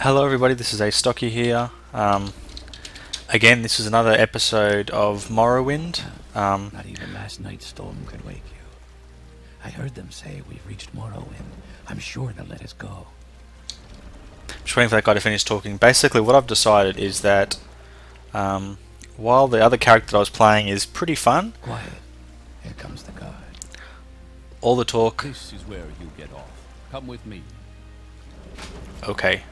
Hello everybody, this is Astocky here. Again, this is another episode of Morrowind. Not even last night's storm could wake you. I heard them say we've reached Morrowind. I'm sure they'll let us go. Just waiting for that guy to finish talking. Basically what I've decided is that while the other character that I was playing is pretty fun, Quiet. Here comes the guard. all the talk... This is where you get off. Come with me. Okay.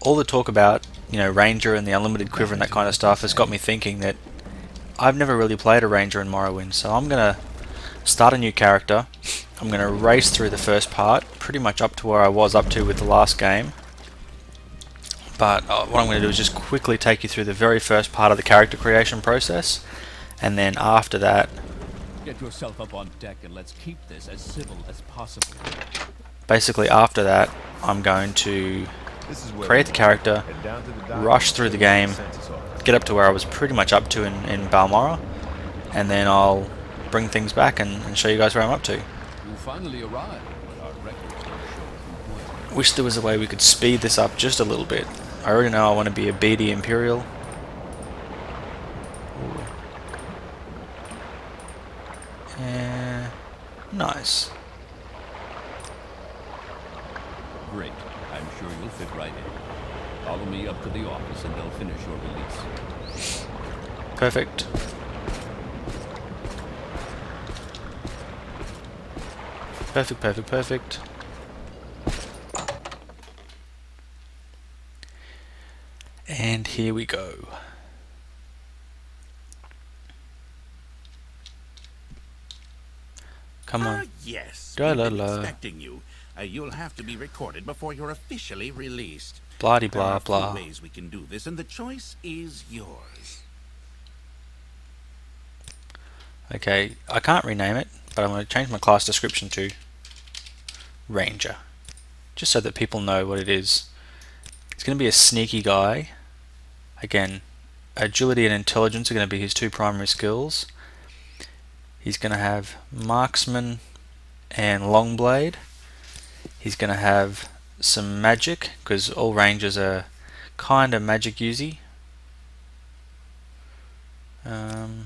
All the talk about, Ranger and the unlimited quiver and that kind of stuff has got me thinking that I've never really played a Ranger in Morrowind, so I'm going to start a new character. I'm going to race through the first part, pretty much up to where I was up to with the last game. But what I'm going to do is just quickly take you through the very first part of the character creation process, and then after that, Get yourself up on deck and let's keep this as civil as possible. basically after that, I'm going to create the character, rush through the game, get up to where I was pretty much up to in Balmorra, and then I'll bring things back and show you guys where I'm up to. You finally arrived, but our records don't show. Wish there was a way we could speed this up just a little bit. I already know I want to be a beady Imperial. Nice. Great. I'm sure you'll fit right in. Follow me up to the office and they'll finish your release. Perfect. Perfect, perfect, perfect. And here we go. Come on. Yes, Da we've la been la. expecting you. You'll have to be recorded before you're officially released. Blah de There are blah a few blah. ways we can do this, and the choice is yours. Okay, I can't rename it, but I'm going to change my class description to Ranger, just so that people know what it is. It's going to be a sneaky guy. Again, agility and intelligence are going to be his two primary skills. He's going to have marksman and longblade. He's going to have some magic, because all rangers are kind of magic usy. So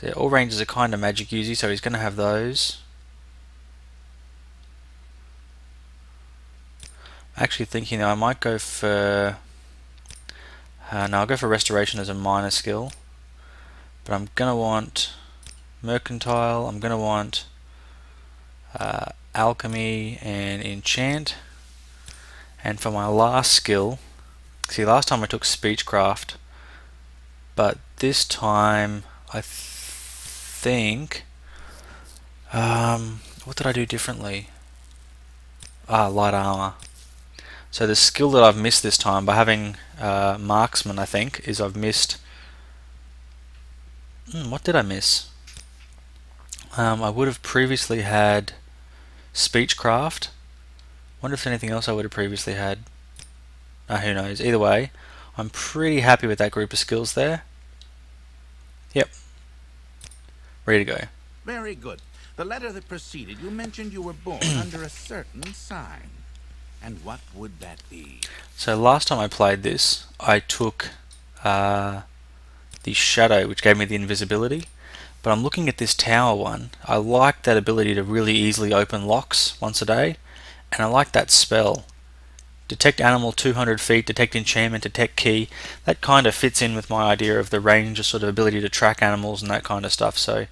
yeah, all rangers are kind of magic usy, so he's going to have those. I'm actually thinking that I might go for... no, I'll go for restoration as a minor skill. But I'm going to want mercantile, I'm going to want alchemy and enchant. And for my last skill, see, last time I took speechcraft, but this time I think what did I do differently? Light armor. So the skill that I've missed this time by having marksman, I think, is I've missed... what did I miss? I would have previously had speechcraft. Wonder if anything else I would have previously had. Who knows? Either way, I'm pretty happy with that group of skills there. Yep. Ready to go. Very good. The letter that preceded you mentioned you were born under a certain sign. And what would that be? So last time I played this, I took the shadow, which gave me the invisibility. But I'm looking at this tower one. I like that ability to really easily open locks once a day, and I like that spell. Detect animal 200 feet, detect enchantment, detect key. That kind of fits in with my idea of the ranger sort of ability to track animals and that kind of stuff, so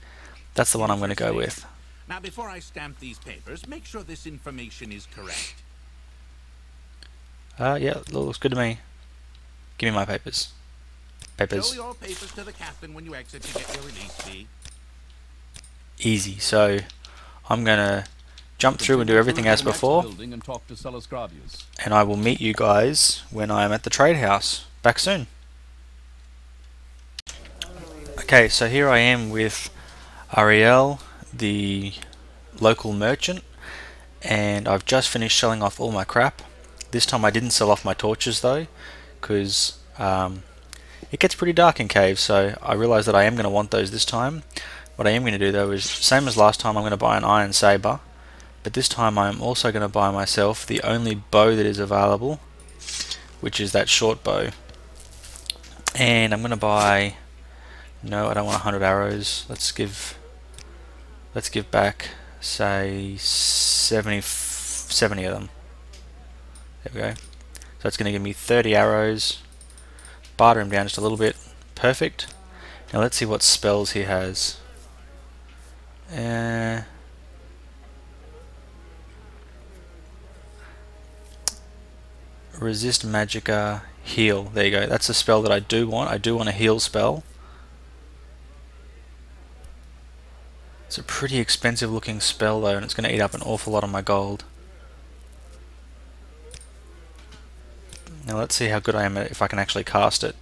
that's the one I'm going to go with. Now, before I stamp these papers, make sure this information is correct. Yeah, looks good to me. Give me my papers. Show your papers to the captain when you exit to get your release fee. Easy. So I'm gonna jump through and do everything as before, And talk to Celisgravius. and I will meet you guys when I am at the trade house. Back soon. Okay, so here I am with Ariel, the local merchant, and I've just finished selling off all my crap. This time I didn't sell off my torches though, because it gets pretty dark in caves, so I realised that I am going to want those this time. What I am going to do though is, same as last time, I'm going to buy an iron saber, But this time I'm also going to buy myself the only bow that is available, which is that short bow. And I'm going to buy... No, I don't want 100 arrows. Let's give back, say, 70 of them. There we go. So that's going to give me 30 arrows. Barter him down just a little bit. Perfect. Now let's see what spells he has. Resist Magicka, heal. There you go. That's a spell that I do want. I do want a heal spell. It's a pretty expensive looking spell though, and it's going to eat up an awful lot of my gold. Now let's see how good I am at it, if I can actually cast it.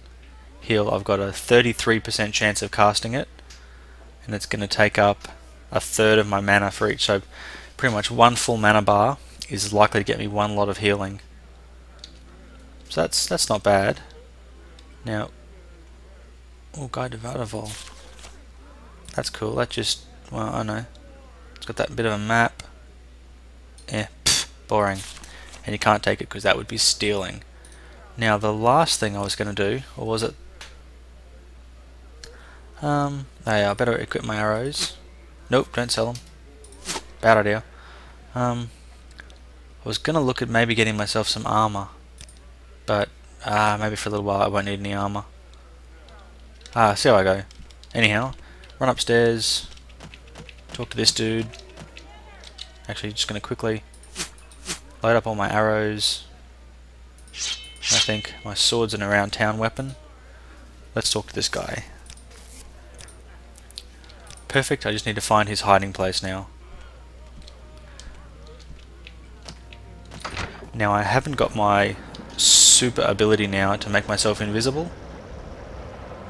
Heal, I've got a 33% chance of casting it, and it's going to take up a third of my mana for each, so pretty much one full mana bar is likely to get me one lot of healing. So that's not bad. Now, oh, Guide to Vadavol. That's cool. That just, well, I know. It's got that bit of a map. Boring. And you can't take it because that would be stealing. Now the last thing I was going to do, or was it? I better equip my arrows. Nope, don't sell them. Bad idea. I was going to look at maybe getting myself some armor, but maybe for a little while I won't need any armor. See how I go. Anyhow, run upstairs, talk to this dude. Actually, just going to quickly load up all my arrows. I think my sword's an around town weapon. Let's talk to this guy. Perfect, I just need to find his hiding place now. Now I haven't got my super ability now to make myself invisible,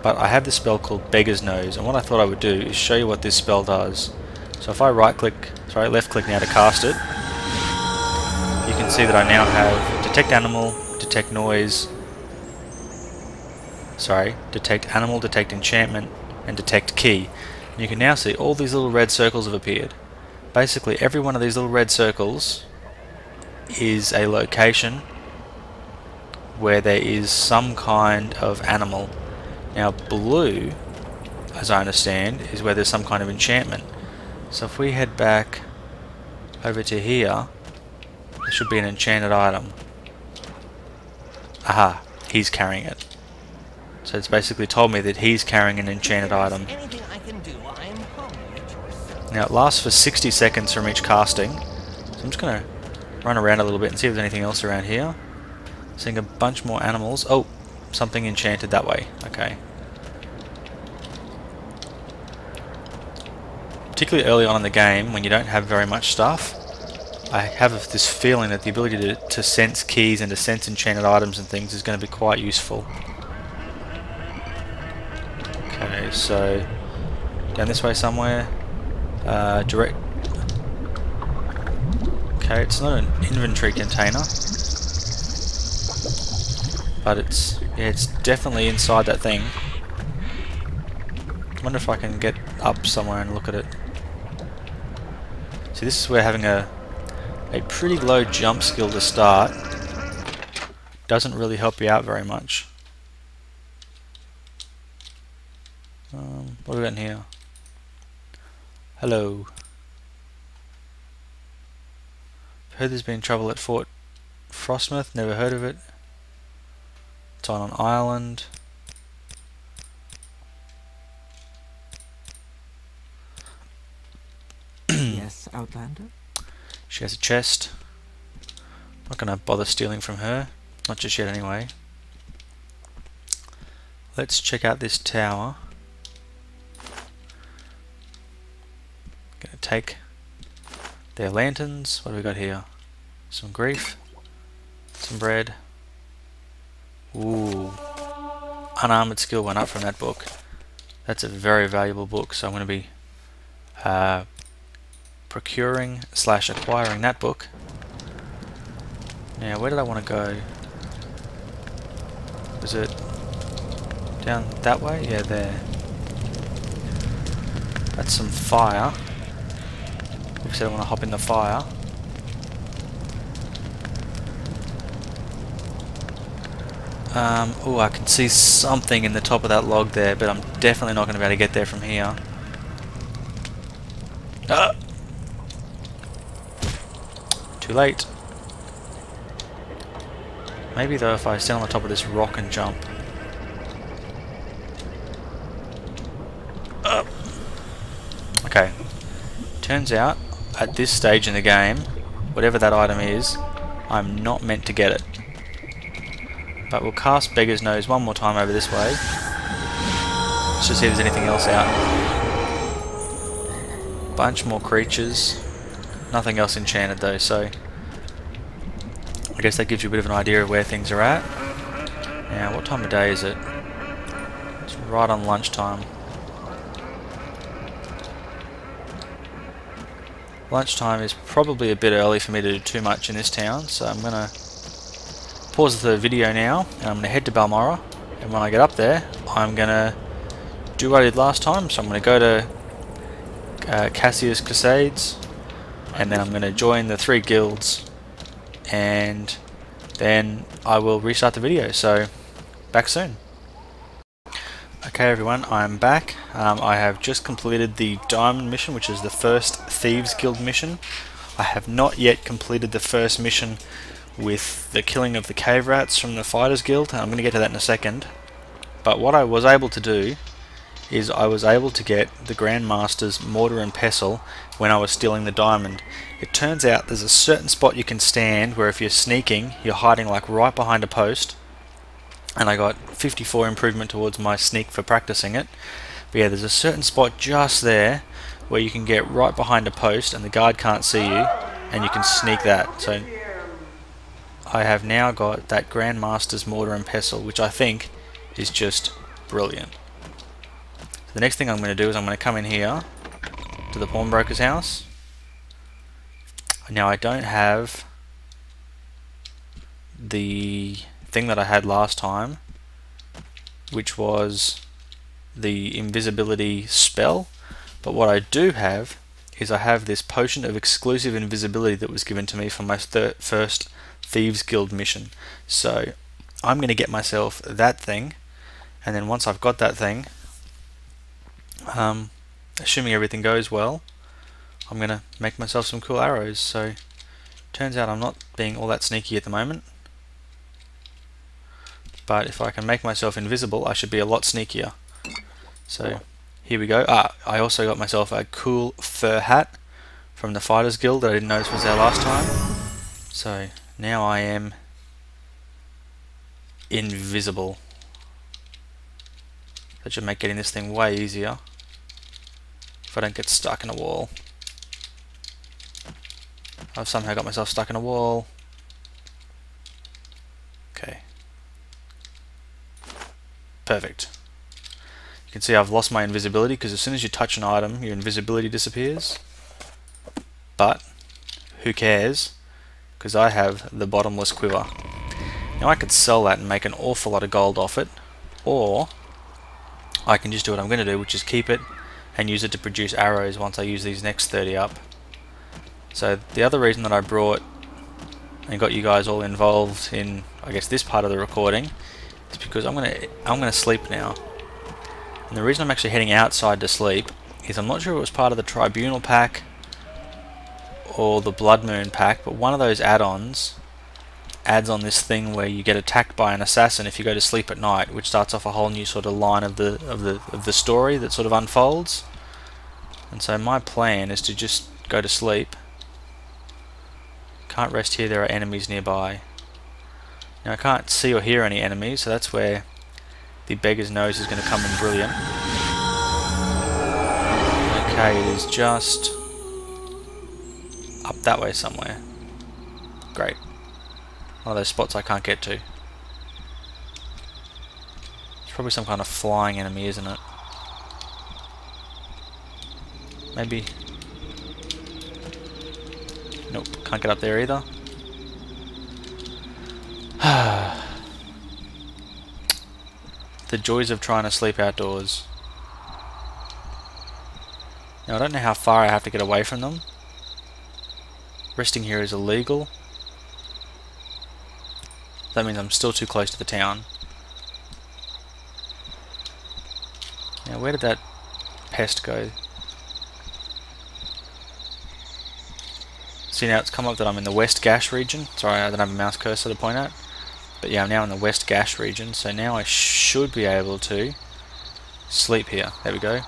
but I have this spell called Beggar's Nose, and what I thought I would do is show you what this spell does. So if I left click now to cast it, you can see that I now have Detect Animal, Detect Noise, Detect Animal, Detect Enchantment, and Detect Key. And you can now see all these little red circles have appeared. Basically every one of these little red circles is a location where there is some kind of animal. Now blue, as I understand, is where there's some kind of enchantment. So if we head back over to here, there should be an enchanted item. Aha, he's carrying it. So it's basically told me that he's carrying an enchanted item. Now it lasts for 60 seconds from each casting. So I'm just going to run around a little bit and see if there's anything else around here. Seeing a bunch more animals. Oh, something enchanted that way. Okay. Particularly early on in the game, when you don't have very much stuff, I have this feeling that the ability to sense keys and to sense enchanted items and things is going to be quite useful. Okay, so down this way somewhere. Direct. Okay, it's not an inventory container, but it's definitely inside that thing. I wonder if I can get up somewhere and look at it. See, this is where having a pretty low jump skill to start doesn't really help you out very much. What have we got in here? Hello. Heard there's been trouble at Fort Frostmouth, never heard of it. It's on an island. Yes, Outlander? She has a chest. Not gonna bother stealing from her. Not just yet anyway. Let's check out this tower. Gonna take their lanterns. What do we got here? Some grief. Some bread. Ooh. Unarmored skill went up from that book. That's a very valuable book, so I'm going to be procuring / acquiring that book. Now, where did I want to go? Was it down that way? Yeah, there. That's some fire. Like I said, I want to hop in the fire. Oh, I can see something in the top of that log there, but I'm definitely not going to be able to get there from here. Ah! Too late. Maybe though if I stand on the top of this rock and jump. Ah! Okay. Turns out, at this stage in the game, whatever that item is, I'm not meant to get it. But we'll cast Beggar's Nose one more time over this way. Let's just see if there's anything else out. Bunch more creatures. Nothing else enchanted though, so I guess that gives you a bit of an idea of where things are at. Now, what time of day is it? It's right on lunchtime. Lunchtime is probably a bit early for me to do too much in this town, so I'm going to pause the video now, and I'm going to head to Balmorra, and when I get up there, I'm going to do what I did last time. So I'm going to go to Cassius Crusades, and then I'm going to join the 3 guilds, and then I will restart the video, so back soon. Okay everyone, I'm back. I have just completed the Diamond mission, which is the first Thieves Guild mission. I have not yet completed the first mission with the killing of the cave rats from the Fighters Guild, and I'm going to get to that in a second. But what I was able to do is I was able to get the Grandmaster's Mortar and Pestle when I was stealing the diamond. It turns out there's a certain spot you can stand where if you're sneaking, you're hiding like right behind a post, and I got 54 improvement towards my sneak for practicing it. But yeah, there's a certain spot just there where you can get right behind a post and the guard can't see you, and you can sneak that. So I have now got that Grandmaster's Mortar and Pestle, which I think is just brilliant. So the next thing I'm going to do is I'm going to come in here to the pawnbroker's house. Now I don't have the thing that I had last time, which was the invisibility spell, but what I do have is I have this potion of exclusive invisibility that was given to me from my first Thieves Guild mission. So I'm going to get myself that thing, and then once I've got that thing, assuming everything goes well, I'm going to make myself some cool arrows. So turns out I'm not being all that sneaky at the moment, but if I can make myself invisible I should be a lot sneakier. So here we go. I also got myself a cool fur hat from the Fighters Guild that I didn't notice was there last time. So now I am invisible. That should make getting this thing way easier if I don't get stuck in a wall. I've somehow got myself stuck in a wall. Okay. Perfect. You can see I've lost my invisibility because as soon as you touch an item, your invisibility disappears. But who cares? Because I have the bottomless quiver. Now I could sell that and make an awful lot of gold off it, or I can just do what I'm going to do, which is keep it and use it to produce arrows once I use these next 30 up. So the other reason that I brought and got you guys all involved in, I guess, this part of the recording is because I'm gonna sleep now. And the reason I'm actually heading outside to sleep is I'm not sure if it was part of the Tribunal pack or the Blood Moon pack, but one of those add-ons adds on this thing where you get attacked by an assassin if you go to sleep at night, which starts off a whole new sort of line of the story that sort of unfolds. And so my plan is to just go to sleep. Can't rest here, there are enemies nearby. Now I can't see or hear any enemies, so that's where the Beggar's Nose is going to come in brilliant. Okay, it is just up that way somewhere. Great. One of those spots I can't get to. It's probably some kind of flying enemy, isn't it? Maybe. Nope, can't get up there either. The joys of trying to sleep outdoors. Now I don't know how far I have to get away from them. Resting here is illegal. That means I'm still too close to the town. Now where did that pest go? See, now it's come up that I'm in the West Gash region. Sorry, I don't have a mouse cursor to point at. But yeah, I'm now in the West Gash region, so now I should be able to sleep here. There we go.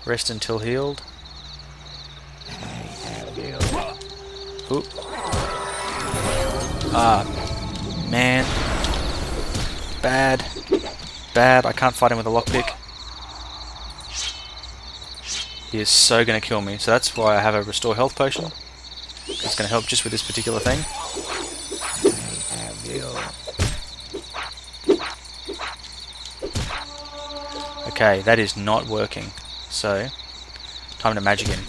Rest until healed. Oop. Ah, man. Bad. Bad. I can't fight him with a lockpick. He is so going to kill me. So that's why I have a restore health potion. It's going to help just with this particular thing. Okay, that is not working. So, time to magic him.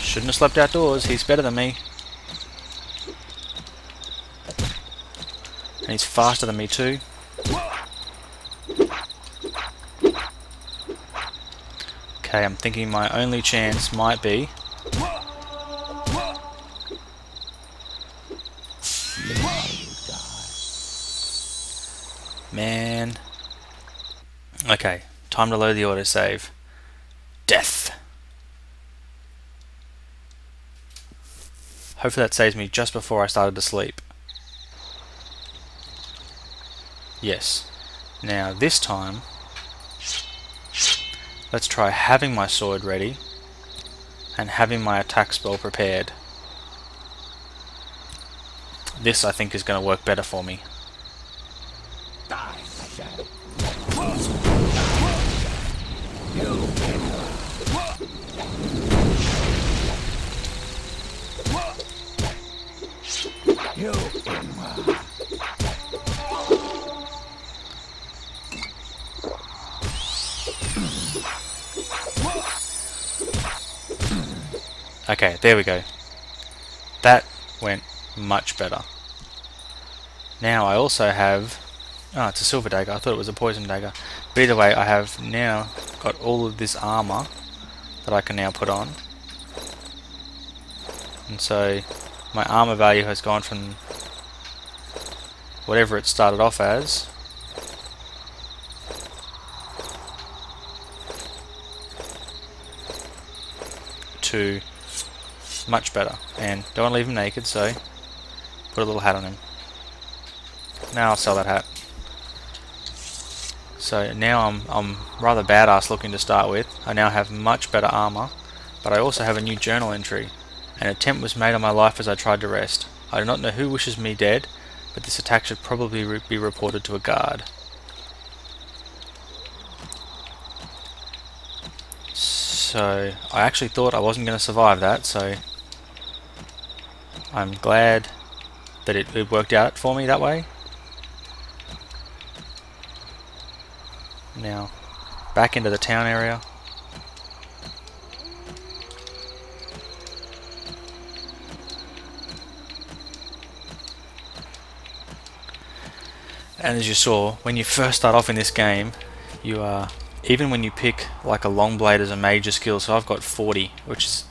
Shouldn't have slept outdoors, he's better than me. And he's faster than me too. Okay, I'm thinking my only chance might be... Man. Okay, time to load the autosave. Death. Hopefully that saves me just before I started to sleep. Yes. Now this time, let's try having my sword ready and having my attack spell prepared. This I think is going to work better for me. Okay, there we go. That went much better. Now I also have... Oh, it's a silver dagger. I thought it was a poison dagger. But either way, I have now got all of this armor that I can now put on. And so my armor value has gone from whatever it started off as to much better. And don't want to leave him naked, so put a little hat on him. Now I'll sell that hat. So now I'm rather badass looking to start with. I now have much better armor, but I also have a new journal entry. An attempt was made on my life as I tried to rest. I do not know who wishes me dead, but this attack should probably be reported to a guard. So I actually thought I wasn't going to survive that, so I'm glad that it worked out for me that way. Now back into the town area. And as you saw, when you first start off in this game, you are, even when you pick like a long blade as a major skill, so I've got 40,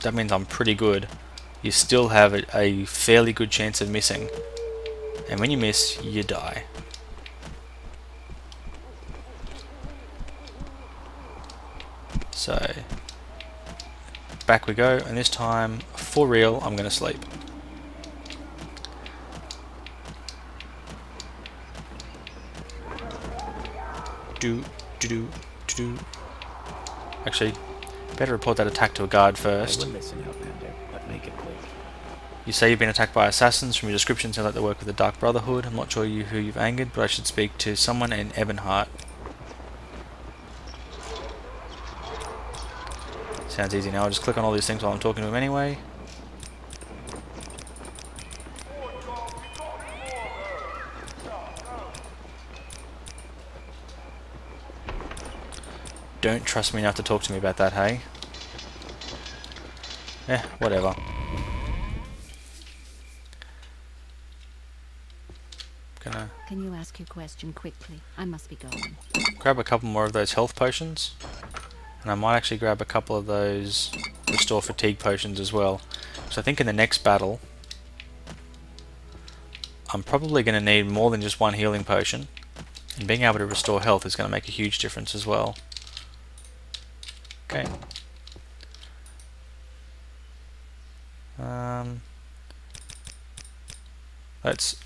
that means I'm pretty good, you still have a fairly good chance of missing. And when you miss, you die. So, back we go, and this time, for real, I'm going to sleep. Actually, better report that attack to a guard first. Listen, Outlander, but make it quick. You say you've been attacked by assassins. From your description, sounds like they work with the Dark Brotherhood. I'm not sure who you've angered, but I should speak to someone in Ebonheart. Sounds easy now. I'll just click on all these things while I'm talking to him anyway. Don't trust me enough to talk to me about that, hey? Whatever. Can you ask your question quickly? I must be going. Grab a couple more of those health potions. And I might actually grab a couple of those restore fatigue potions as well. So I think in the next battle, I'm probably going to need more than just one healing potion. And being able to restore health is going to make a huge difference as well. Okay. Let's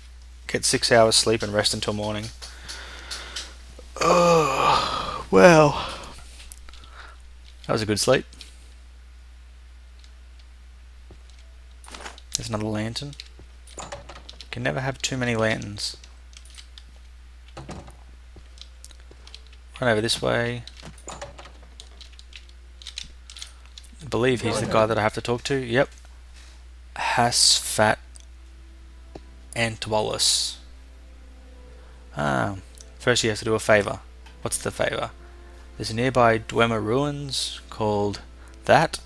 get 6 hours sleep and rest until morning. Oh, wow. That was a good sleep. There's another lantern. Can never have too many lanterns. Run over this way. I believe he's the guy that I have to talk to. Yep. Hasfat Antwalis. First he has to do a favour. What's the favour? There's a nearby Dwemer ruins called that.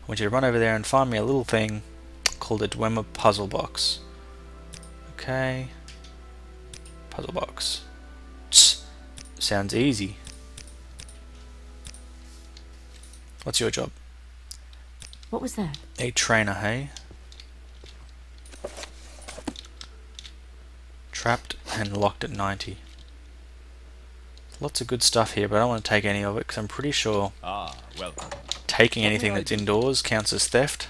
I want you to run over there and find me a little thing called a Dwemer puzzle box. Okay. Puzzle box. Tss. Sounds easy. What's your job? What was that? A trainer, hey? Trapped and locked at 90. Lots of good stuff here, but I don't want to take any of it because I'm pretty sure Welcome. taking anything that's indoors counts as theft.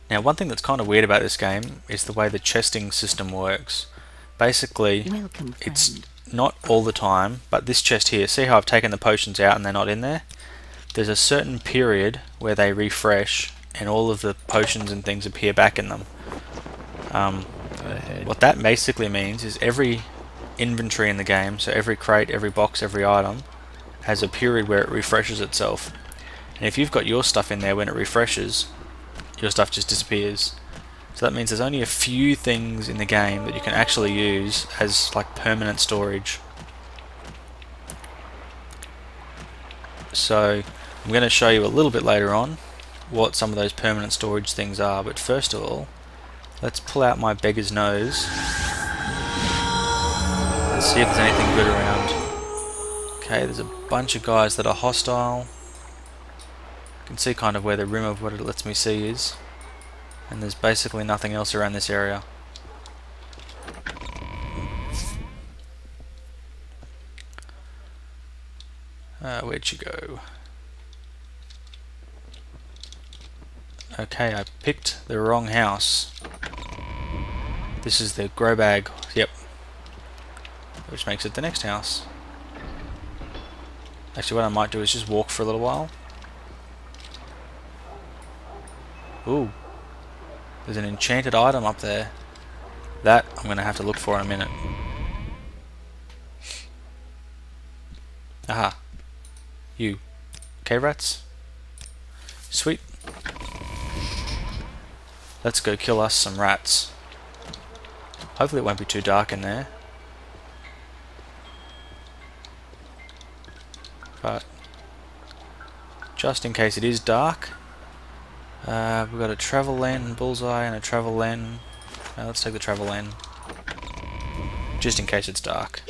Now, one thing that's kind of weird about this game is the way the chesting system works. Basically, Welcome, it's friend. not all the time, but this chest here, see how I've taken the potions out and they're not in there? There's a certain period where they refresh and all of the potions and things appear back in them. What that basically means is every inventory in the game, so every crate, every box, every item, has a period where it refreshes itself. And if you've got your stuff in there when it refreshes, your stuff just disappears. So that means there's only a few things in the game that you can actually use as like permanent storage. So I'm going to show you a little bit later on what some of those permanent storage things are, but first of all, let's pull out my beggar's nose and see if there's anything good around. Okay, there's a bunch of guys that are hostile. You can see kind of where the rim of what it lets me see is, and there's basically nothing else around this area. Where'd you go? Okay, I picked the wrong house. This is the grow bag, yep. Which makes it the next house. Actually, what I might do is just walk for a little while. Ooh. There's an enchanted item up there. That I'm going to have to look for in a minute. Aha. You. Cave rats? Sweet. Let's go kill us some rats. Hopefully it won't be too dark in there. But just in case it is dark, we've got a travel lantern bullseye and a travel lantern. Let's take the travel lantern, just in case it's dark.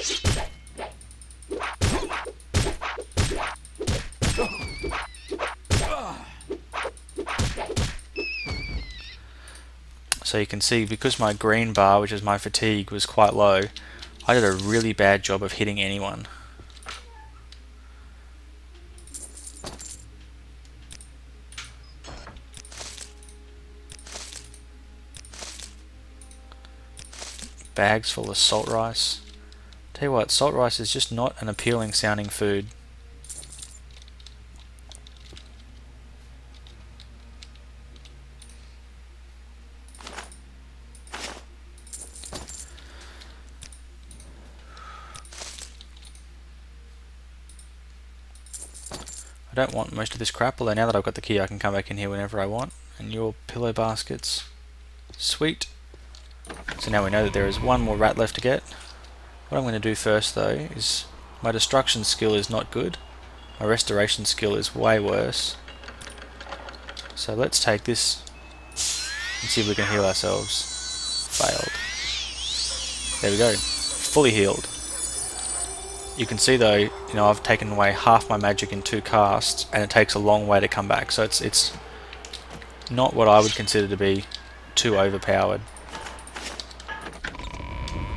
So you can see, because my green bar, which is my fatigue, was quite low, I did a really bad job of hitting anyone. Bags full of salt rice. Tell you what, salt rice is just not an appealing sounding food. I don't want most of this crap, although now that I've got the key I can come back in here whenever I want. And your pillow baskets. Sweet. So now we know that there is one more rat left to get. What I'm going to do first though is, my destruction skill is not good. My restoration skill is way worse. So let's take this and see if we can heal ourselves. Failed. There we go. Fully healed. You can see though, you know, I've taken away half my magic in 2 casts, and it takes a long way to come back. So it's not what I would consider to be too overpowered.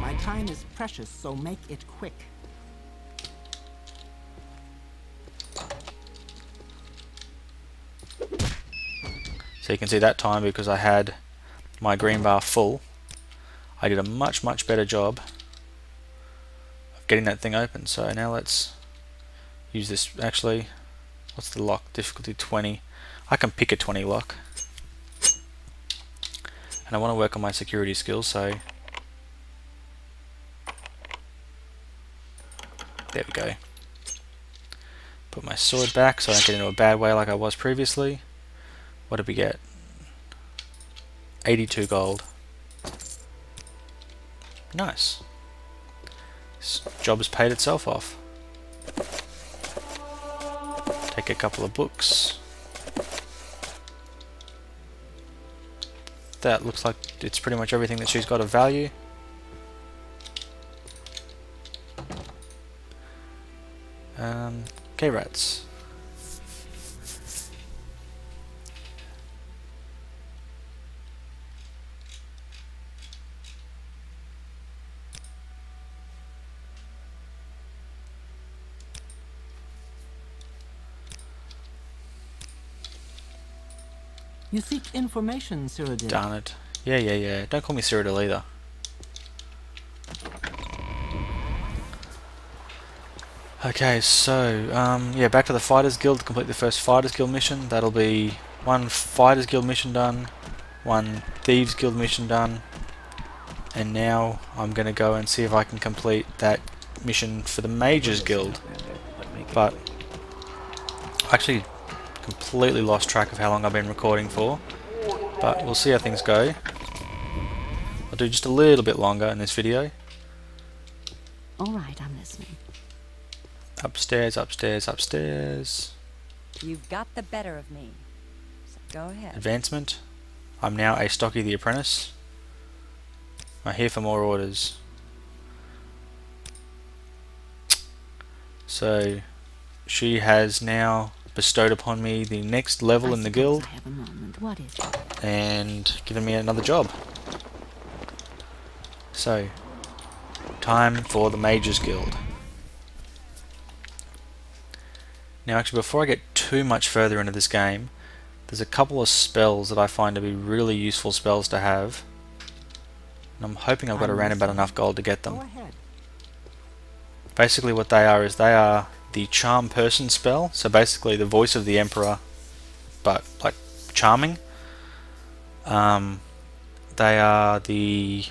My time is precious, so make it quick. So you can see that time, because I had my green bar full, I did a much better job of getting that thing open. So now let's use this. Actually, what's the lock? Difficulty 20. I can pick a 20 lock. And I want to work on my security skills, so there we go. Put my sword back so I don't get into a bad way like I was previously. What did we get? 82 gold. Nice. This job has paid itself off. Take a couple of books. That looks like it's pretty much everything that she's got of value. K-rats. You seek information, Cyrodiil. Darn it. Yeah. Don't call me Cyrodiil either. Okay, so, yeah, back to the Fighters Guild to complete the first Fighters Guild mission. That'll be 1 Fighters Guild mission done, 1 Thieves Guild mission done, and now I'm going to go and see if I can complete that mission for the Mages Guild. But I actually completely lost track of how long I've been recording for, but we'll see how things go. I'll do just a little bit longer in this video. Alright, I'm listening. Upstairs. You've got the better of me. So go ahead. Advancement. I'm now Astocky the Apprentice. I'm here for more orders. So, she has now bestowed upon me the next level in the guild, I have a moment. What is it? and given me another job. So, time for the Mages Guild. Now actually, before I get too much further into this game, there's a couple of spells that I find to be really useful spells to have, and I'm hoping I've got around about enough gold to get them. Go ahead. Basically what they are is they are the Charm Person spell, so basically the voice of the Emperor, but like charming. They are the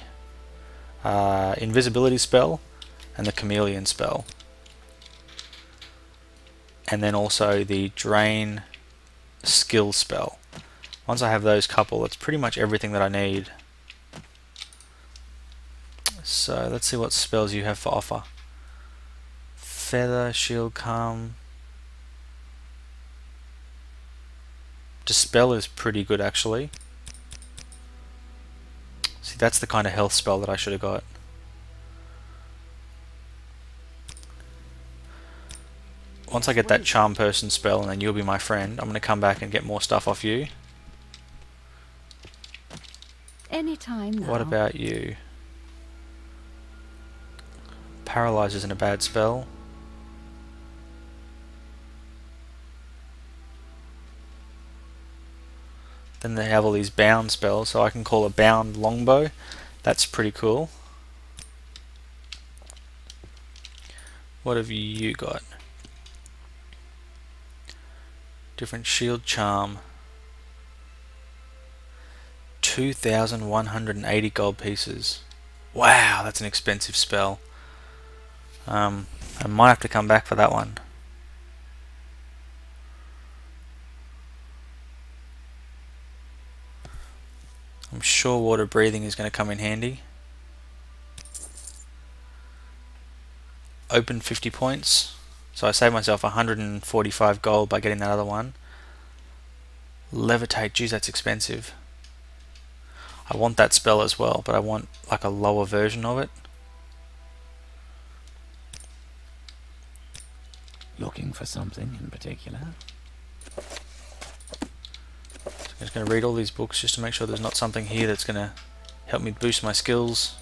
invisibility spell and the chameleon spell. And then also the drain skill spell. Once I have those couple, that's pretty much everything that I need. So let's see what spells you have for offer. Feather, shield, calm. Dispel is pretty good actually. See, that's the kind of health spell that I should have got. Once I get that Charm Person spell, and then you'll be my friend, I'm going to come back and get more stuff off you. Anytime now. What about you? Paralyze isn't a bad spell. Then they have all these bound spells, so I can call a bound longbow. That's pretty cool. What have you got? Different shield charm. 2,180 gold pieces. Wow, that's an expensive spell. I might have to come back for that one. I'm sure water breathing is going to come in handy. Open 50 points. So I saved myself 145 gold by getting that other one. Levitate, geez, that's expensive. I want that spell as well, but I want like a lower version of it. Looking for something in particular? I'm just going to read all these books just to make sure there's not something here that's going to help me boost my skills.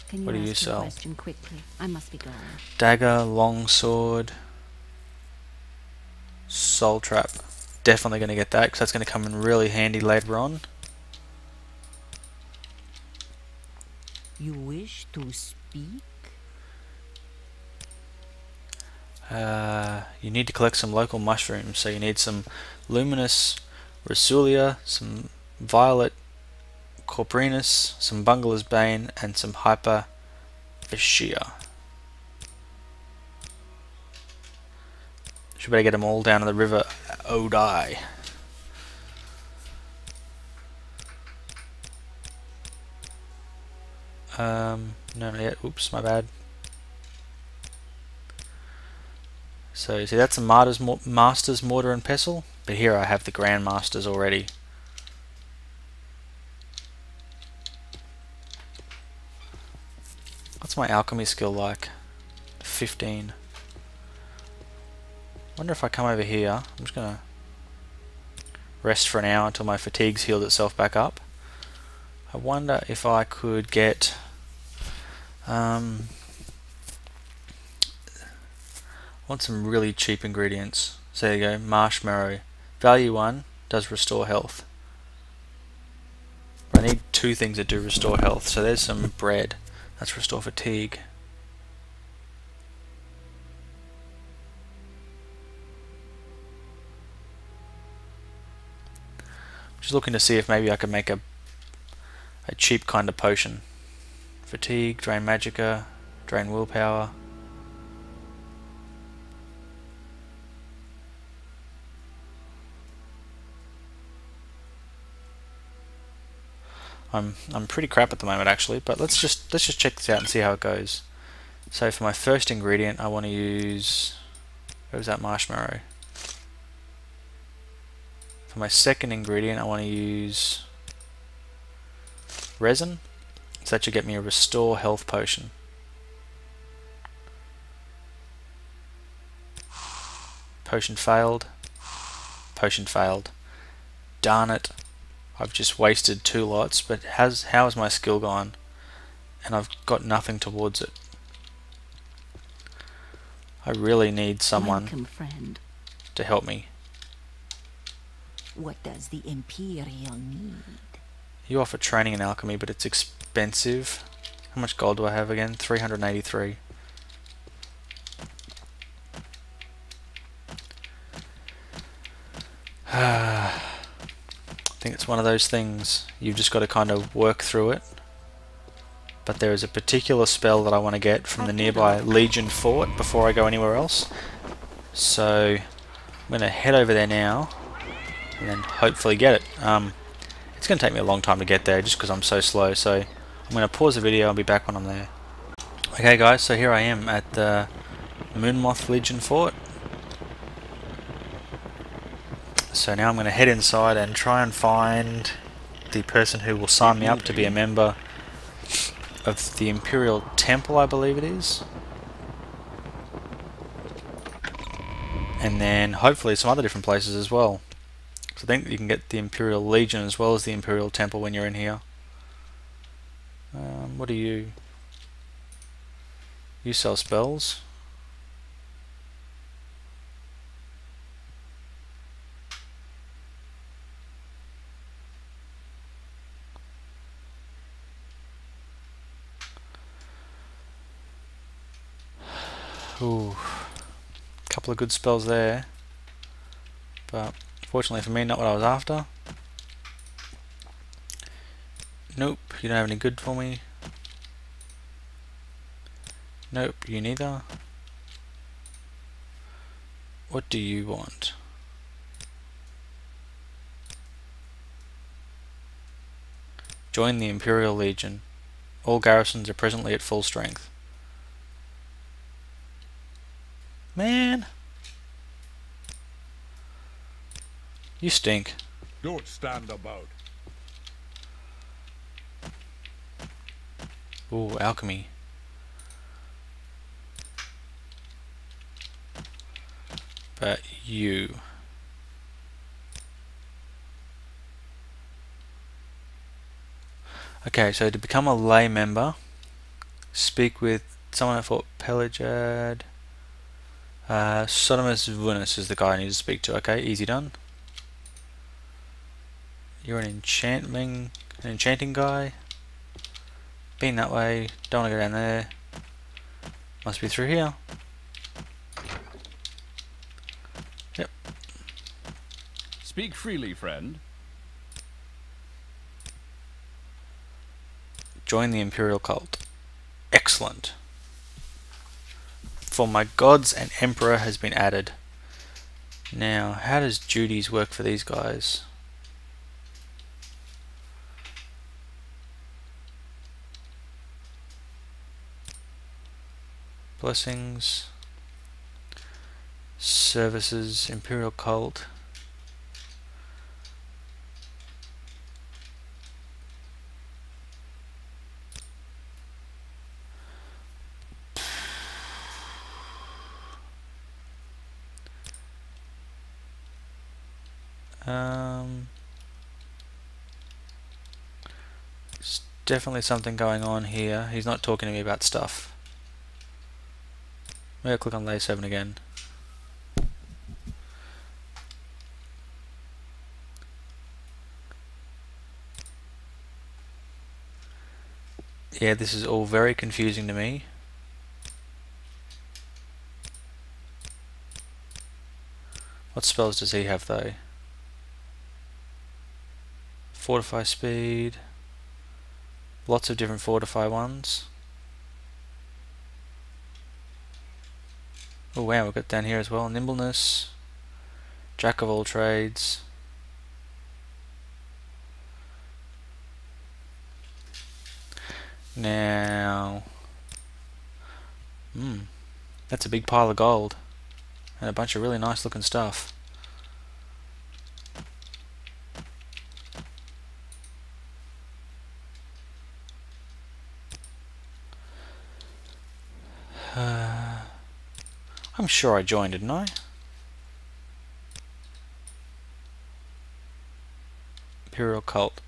Can What do you you ask me a sell? question quickly? I must be going. Dagger, longsword, soul trap. Definitely going to get that because that's going to come in really handy later on. You wish to speak? You need to collect some local mushrooms, so you need some luminous Rasulia, some violet Corprinus, some Bungler's Bane, and some Hyper Vashia. Should better get them all down to the river Odai. No, not yet. Oops, my bad. So you see that's a Master's Mortar and Pestle, but here I have the Grandmasters already. What's my alchemy skill like? 15. Wonder if I come over here, I'm just gonna rest for an hour until my fatigue's healed itself back up. I wonder if I could get I want some really cheap ingredients. So there you go, marshmallow. Value 1 does restore health. But I need 2 things that do restore health. So there's some bread. That's restore fatigue. Just looking to see if maybe I can make a cheap kind of potion. Fatigue, drain magicka, drain willpower. I'm pretty crap at the moment actually, but let's just check this out and see how it goes. So for my first ingredient I want to use, where was that marshmallow? For my second ingredient I want to use resin, so that should get me a restore health potion. Potion failed. Potion failed. Darn it. I've just wasted 2 lots, but how has my skill gone? And I've got nothing towards it. I really need someone Welcome, friend. to help me. What does the Imperial need? You offer training in alchemy, but it's expensive. How much gold do I have again? 383. I think it's one of those things, you've just got to kind of work through it. But there is a particular spell that I want to get from the nearby Legion Fort before I go anywhere else. So I'm going to head over there now and then hopefully get it. It's going to take me a long time to get there just because I'm so slow, so I'm going to pause the video and be back when I'm there. Okay guys, so here I am at the Moonmoth Legion Fort. So now I'm going to head inside and try and find the person who will sign me up to be a member of the Imperial Temple, I believe it is. And then hopefully some other different places as well. So I think you can get the Imperial Legion as well as the Imperial Temple when you're in here. What do you... You sell spells. Ooh, couple of good spells there, but fortunately for me, not what I was after. Nope, you don't have any good for me. Nope, you neither. What do you want? Join the Imperial Legion. All garrisons are presently at full strength. Man, you stink. Don't stand about. Ooh, alchemy. But you. Okay, so to become a lay member, speak with someone at Fort Pelagad. Sodomus Vunus is the guy I need to speak to. Okay, easy done. You're an enchanting guy. Been that way. Don't want to go down there. Must be through here. Yep. Speak freely, friend. Join the Imperial cult. Excellent. For my gods, an emperor has been added. Now, how does duties work for these guys? Blessings. Services. Imperial cult. There's definitely something going on here. He's not talking to me about stuff. Maybe I'll click on layer 7 again. Yeah, this is all very confusing to me. What spells does he have though? Fortify speed. Lots of different fortify ones. Oh wow, we've got down here as well. Nimbleness. Jack of all trades. Now, that's a big pile of gold and a bunch of really nice looking stuff. I'm sure I joined, didn't I? Imperial cult.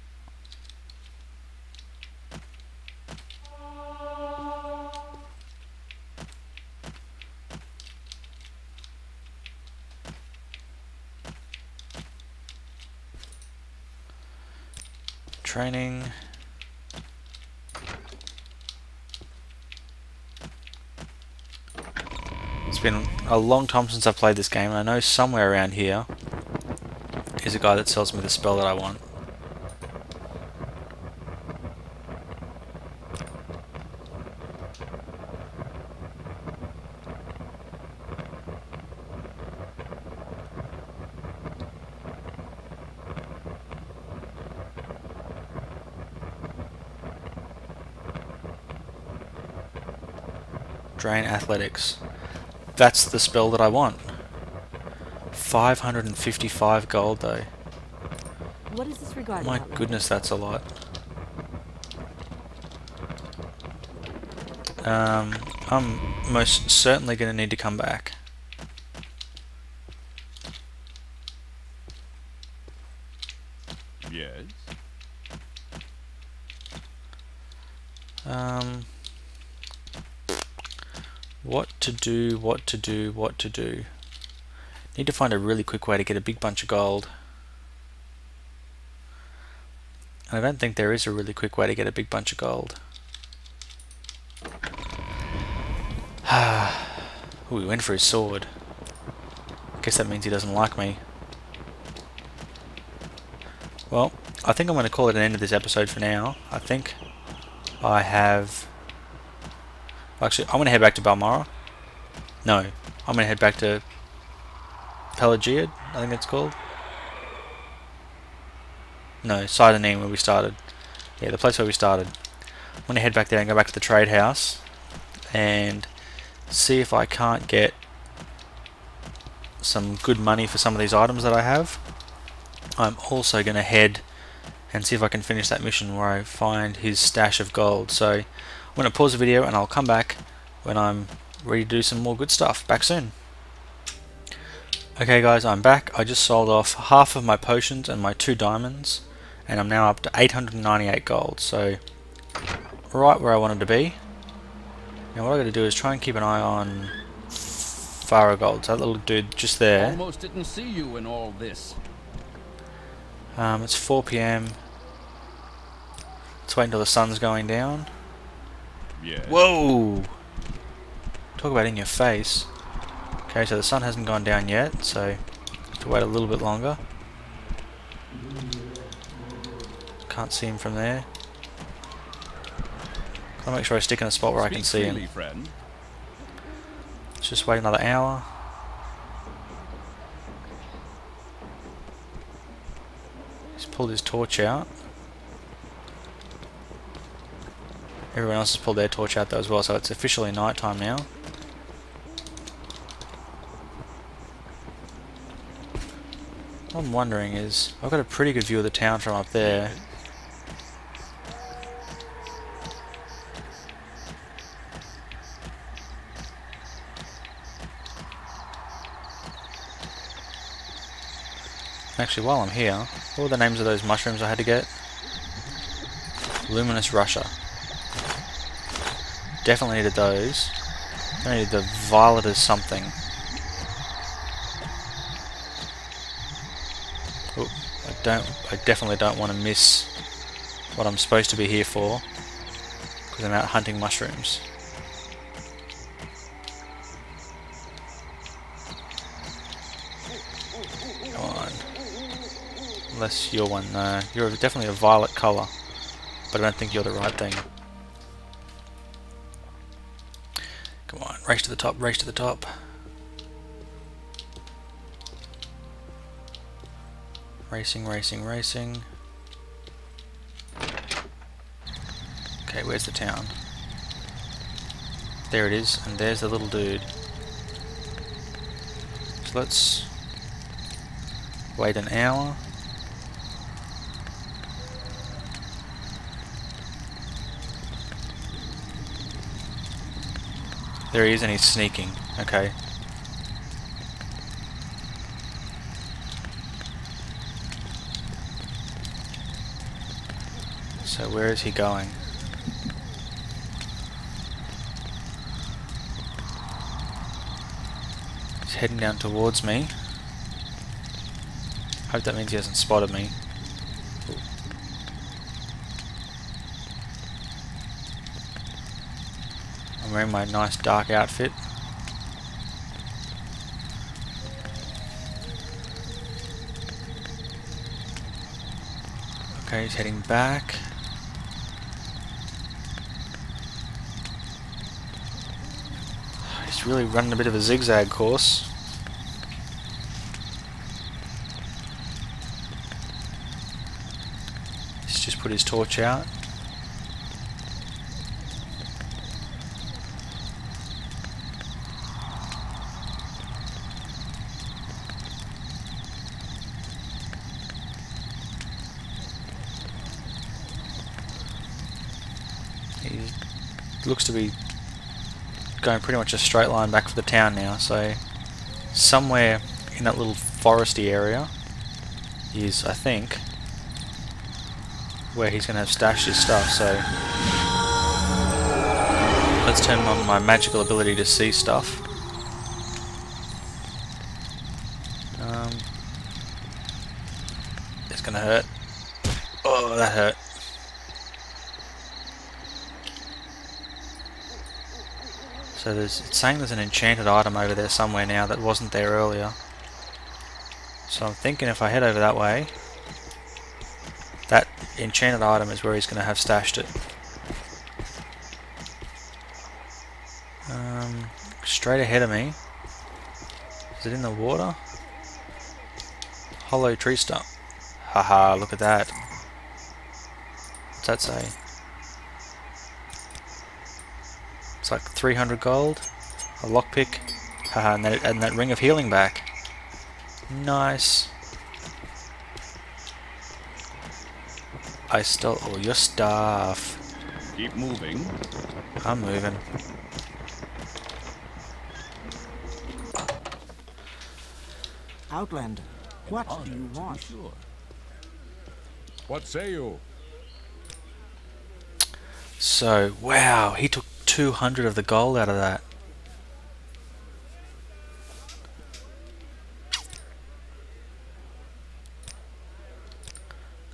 Training. It's been a long time since I've played this game, and I know somewhere around here is a guy that sells me the spell that I want. Drain athletics. That's the spell that I want. 555 gold though. What is this regarding? My goodness, that's a lot. I'm most certainly going to need to come back. Yes. What to do. Need to find a really quick way to get a big bunch of gold. And I don't think there is a really quick way to get a big bunch of gold. Ooh, he went for his sword. Guess that means he doesn't like me. Well, I think I'm going to call it an end of this episode for now. I think I have... Actually, I'm going to head back to Balmora. No, I'm going to head back to Pelagiad, I think it's called. No, Sidonim, where we started. Yeah, the place where we started. I'm going to head back there and go back to the trade house and see if I can't get some good money for some of these items that I have. I'm also going to head and see if I can finish that mission where I find his stash of gold. So I'm going to pause the video and I'll come back when I'm ready to do some more good stuff. Back soon. Okay guys, I'm back. I just sold off half of my potions and my 2 diamonds, and I'm now up to 898 gold, so right where I wanted to be. Now what I got to do is try and keep an eye on Faragold, so that little dude just there. Almost didn't see you in all this. It's 4 PM. Let's wait until the sun's going down. Yeah. Whoa! Talk about in your face. Okay, so the sun hasn't gone down yet, so have to wait a little bit longer. Can't see him from there. Gotta make sure I stick in a spot where I can see him. Friend. Let's just wait another hour. He's pulled his torch out. Everyone else has pulled their torch out though as well, so it's officially night time now. What I'm wondering is, I've got a pretty good view of the town from up there. Actually, while I'm here, what were the names of those mushrooms I had to get? Luminous Russia. Definitely needed those. I needed the violet as something. Oh, I definitely don't want to miss what I'm supposed to be here for, because I'm out hunting mushrooms. Come on. Unless you're one, you're definitely a violet colour, but I don't think you're the right thing. Come on, race to the top, race to the top. Racing, racing, racing. Okay, where's the town? There it is, and there's the little dude. So let's wait an hour. There he is, and he's sneaking. Okay. So where is he going? He's heading down towards me. Hope that means he hasn't spotted me. Ooh. I'm wearing my nice dark outfit. Okay, he's heading back. He's really running a bit of a zigzag course. He's just put his torch out. He looks to be going pretty much a straight line back for the town now, so somewhere in that little foresty area is, I think, where he's going to have stashed his stuff, so let's turn on my magical ability to see stuff. It's going to hurt. Oh, that hurt. So it's saying there's an enchanted item over there somewhere now that wasn't there earlier. So I'm thinking if I head over that way, that enchanted item is where he's going to have stashed it. Straight ahead of me. Is it in the water? Hollow tree stump. Haha, look at that. What's that say? It's like 300 gold, a lockpick, haha, and that ring of healing back. Nice. I stole all your stuff. Keep moving. I'm moving. Outlander, what do you Honored to be want? sure. What say you? So, wow, he took 200 of the gold out of that.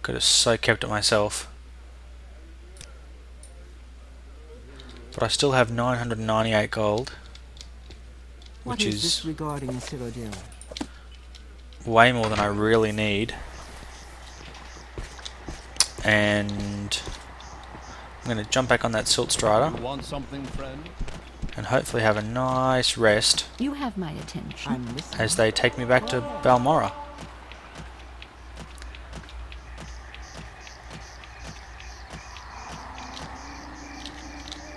Could have so kept it myself. But I still have 998 gold, What which is this is regarding Cyrodiil? way more than I really need. And I'm going to jump back on that Silt Strider You want something, friend? and hopefully have a nice rest You have my attention. I'm listening. as they take me back to Balmorra.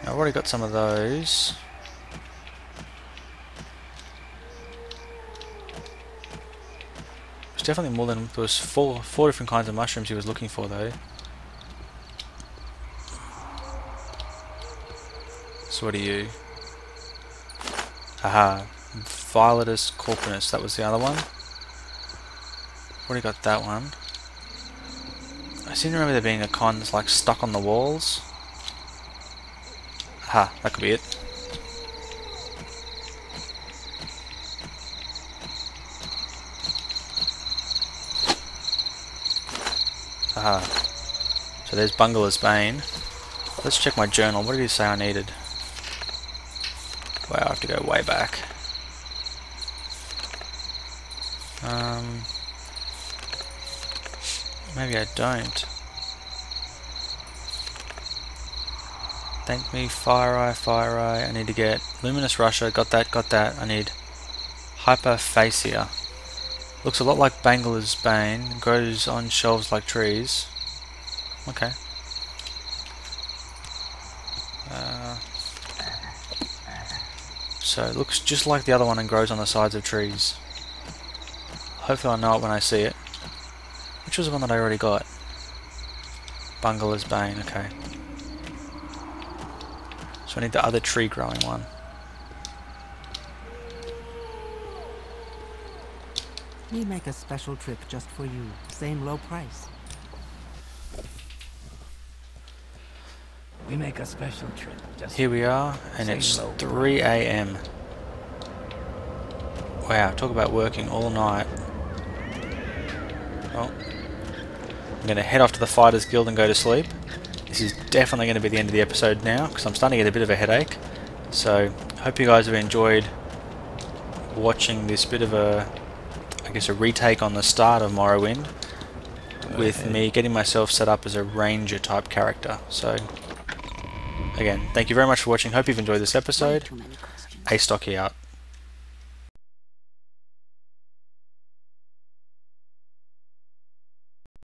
I've already got some of those. There's definitely more than there was four different kinds of mushrooms he was looking for though. So what are you? Haha, Violetus corpus, that was the other one. Already got that one. I seem to remember there being a con that's like stuck on the walls. Aha, that could be it. Aha. So there's Bungler's Bane. Let's check my journal. What did he say I needed? Wow, I have to go way back. Maybe I don't. Thank me, Fire Eye, Fire Eye. I need to get Luminous Rusher. Got that, got that. I need Hyperphasia. Looks a lot like Bangler's Bane. Grows on shelves like trees. Okay. So it looks just like the other one and grows on the sides of trees. Hopefully I'll know it when I see it. Which was the one that I already got? Bungler's Bane, okay. So I need the other tree growing one. We make a special trip just for you. Same low price. We make a special trip. Just Here we are, and Say it's low. 3 AM. Wow, talk about working all night. Well, I'm going to head off to the Fighters Guild and go to sleep. This is definitely going to be the end of the episode now, because I'm starting to get a bit of a headache. So, hope you guys have enjoyed watching this bit of a, I guess, a retake on the start of Morrowind, with me getting myself set up as a ranger type character. So, again, thank you very much for watching. Hope you've enjoyed this episode. Too many questions. Astocky out.